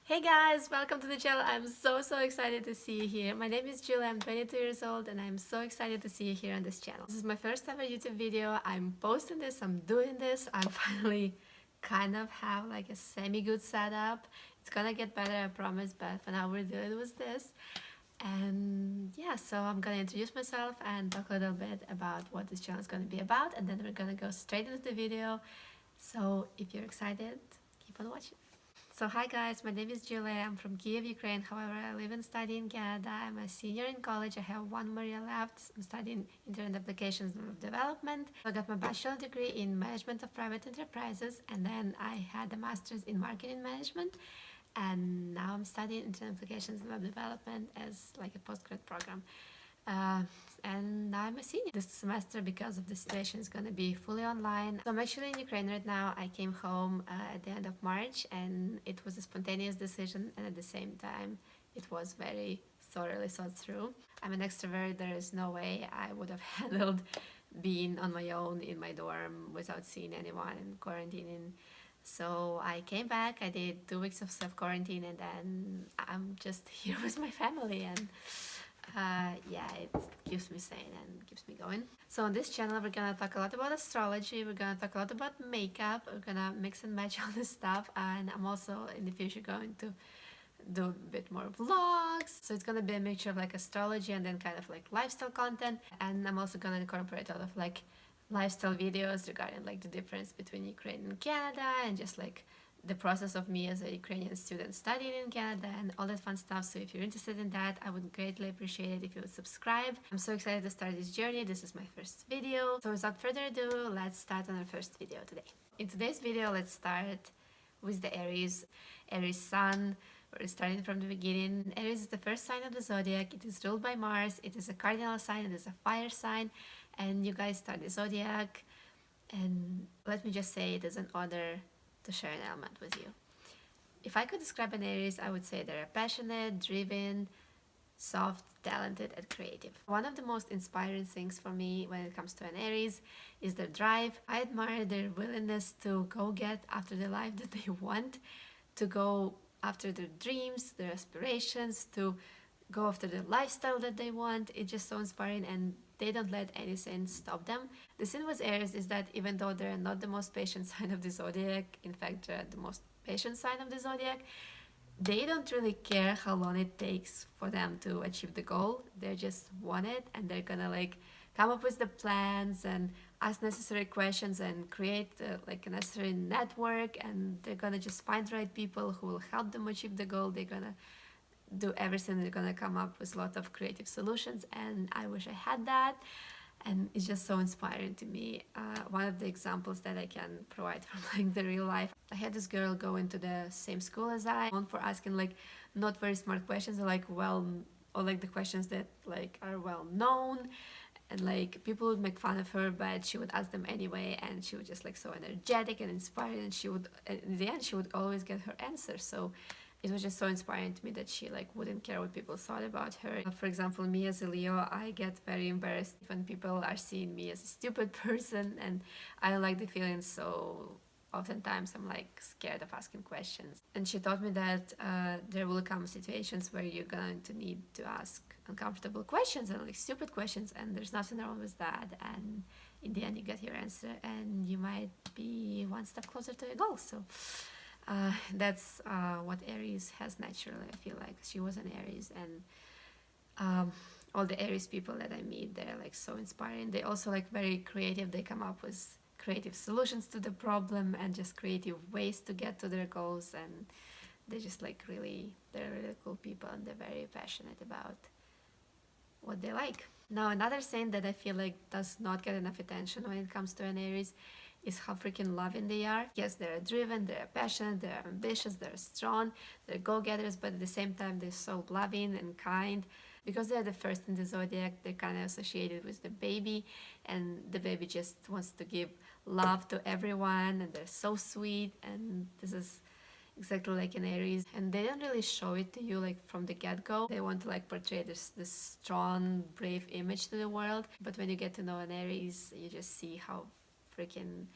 Hey guys, welcome to the channel. I'm so excited to see you here. My name is Julia, I'm 22 years old and I'm so excited to see you here on this channel. This is my first ever YouTube video. I'm posting this, I'm doing this. I'm finally kind of have like a semi-good setup. It's gonna get better, I promise, but for now we're doing with this. And yeah, so I'm gonna introduce myself and talk a little bit about what this channel is gonna be about, and then we're gonna go straight into the video. So if you're excited, keep on watching. So hi guys, my name is Julia, I'm from Kiev, Ukraine. However, I live and study in Canada. I'm a senior in college. I have one more year left. I'm studying Internet Applications and Web Development. I got my bachelor degree in Management of Private Enterprises, and then I had a master's in Marketing Management. And now I'm studying Internet Applications and Web Development as like a postgrad program. Uh, and now I'm a senior. This semester, because of the situation, is going to be fully online. So I'm actually in Ukraine right now. I came home at the end of March, and it was a spontaneous decision, and at the same time it was very thoroughly thought through. I'm an extrovert. There is no way I would have handled being on my own in my dorm without seeing anyone and quarantining. So I came back, I did 2 weeks of self-quarantine, and then I'm just here with my family, and yeah, it keeps me sane and keeps me going. So on this channel we're gonna talk a lot about astrology, we're gonna talk a lot about makeup, we're gonna mix and match all this stuff, and I'm also in the future going to do a bit more vlogs. So it's gonna be a mixture of like astrology and then kind of like lifestyle content, and I'm also gonna incorporate a lot of like lifestyle videos regarding like the difference between Ukraine and Canada, and just like the process of me as a Ukrainian student studying in Canada and all that fun stuff. So if you're interested in that, I would greatly appreciate it if you would subscribe. I'm so excited to start this journey. This is my first video. So without further ado, let's start on our first video today. In today's video, let's start with the Aries sun. We're starting from the beginning. Aries is the first sign of the zodiac. It is ruled by Mars. It is a cardinal sign. It is a fire sign. And you guys start the zodiac. And let me just say, it is an honor to share an element with you. If I could describe an Aries, I would say they're passionate, driven, soft, talented, and creative. One of the most inspiring things for me when it comes to an Aries is their drive. I admire their willingness to go get after the life that they want, to go after their dreams, their aspirations, to go after the lifestyle that they want. It's just so inspiring, and they don't let anything stop them. The thing with Aries is that even though they're not the most patient sign of the zodiac, in fact they're the most patient sign of the zodiac, they don't really care how long it takes for them to achieve the goal. They just want it, and they're gonna like come up with the plans and ask necessary questions and create like a necessary network, and they're gonna just find the right people who will help them achieve the goal. They're gonna do everything. They're gonna come up with a lot of creative solutions, and I wish I had that, and it's just so inspiring to me. One of the examples that I can provide from like the real life, I had this girl go into the same school as I, known for asking like not very smart questions, or like or like the questions that like are well known, and like people would make fun of her, but she would ask them anyway, and she was just like so energetic and inspiring, and she would, in the end, she would always get her answer. So it was just so inspiring to me that she like wouldn't care what people thought about her. For example, me as a Leo, I get very embarrassed when people are seeing me as a stupid person, and I don't like the feeling, so oftentimes I'm like scared of asking questions. And she taught me that there will come situations where you're going to need to ask uncomfortable questions and like stupid questions, and there's nothing wrong with that, and in the end you get your answer, and you might be one step closer to your goal. So that's what Aries has naturally. I feel like she was an Aries, and all the Aries people that I meet, they're like so inspiring. They also like very creative. They come up with creative solutions to the problem and just creative ways to get to their goals, and they're just like they're really cool people, and they're very passionate about what they like. Now, another thing that I feel like does not get enough attention when it comes to an Aries is how freaking loving they are. Yes, they're driven, they're passionate, they're ambitious, they're strong, they're go-getters, but at the same time they're so loving and kind. Because they're the first in the zodiac, they're kind of associated with the baby, and the baby just wants to give love to everyone, and they're so sweet, and this is exactly like an Aries, and they don't really show it to you like from the get-go. They want to like portray this strong, brave image to the world, but when you get to know an Aries, you just see how freaking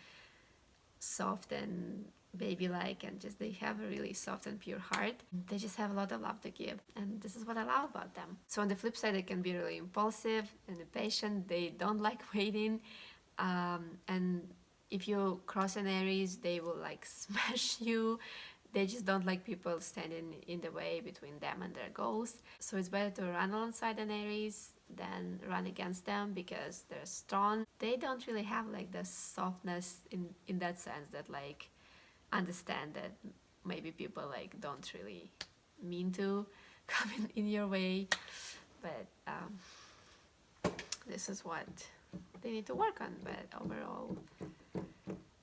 soft and baby-like, and just they have a really soft and pure heart. They just have a lot of love to give, and this is what I love about them. So on the flip side, they can be really impulsive and impatient. They don't like waiting, and if you cross an Aries, they will like smash you. They just don't like people standing in the way between them and their goals. So it's better to run alongside an Aries than run against them, because they're strong. They don't really have like the softness in that sense, that like understand that maybe people like don't really mean to come in your way, but this is what they need to work on. But overall,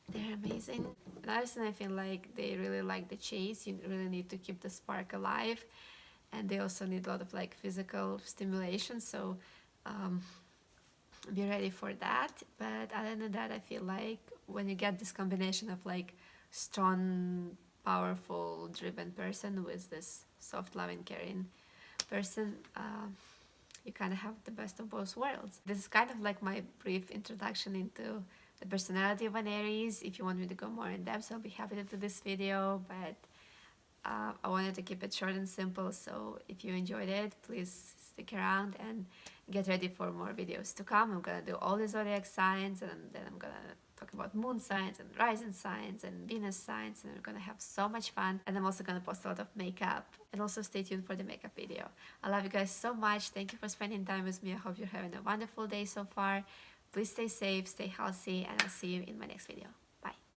they're amazing. Another thing, I feel like they really like the chase. You really need to keep the spark alive, and they also need a lot of like physical stimulation, so be ready for that. But other than that, I feel like when you get this combination of like strong, powerful, driven person with this soft, loving, caring person, you kind of have the best of both worlds. This is kind of like my brief introduction into the personality of an Aries. If you want me to go more in depth, I'll be happy to do this video, but I wanted to keep it short and simple. So if you enjoyed it, please stick around and get ready for more videos to come. I'm gonna do all the zodiac signs, and then I'm gonna talk about moon signs and rising signs and Venus signs, and we're gonna have so much fun. And I'm also gonna post a lot of makeup, and also stay tuned for the makeup video. I love you guys so much. Thank you for spending time with me. I hope you're having a wonderful day so far. Please stay safe, stay healthy, and I'll see you in my next video.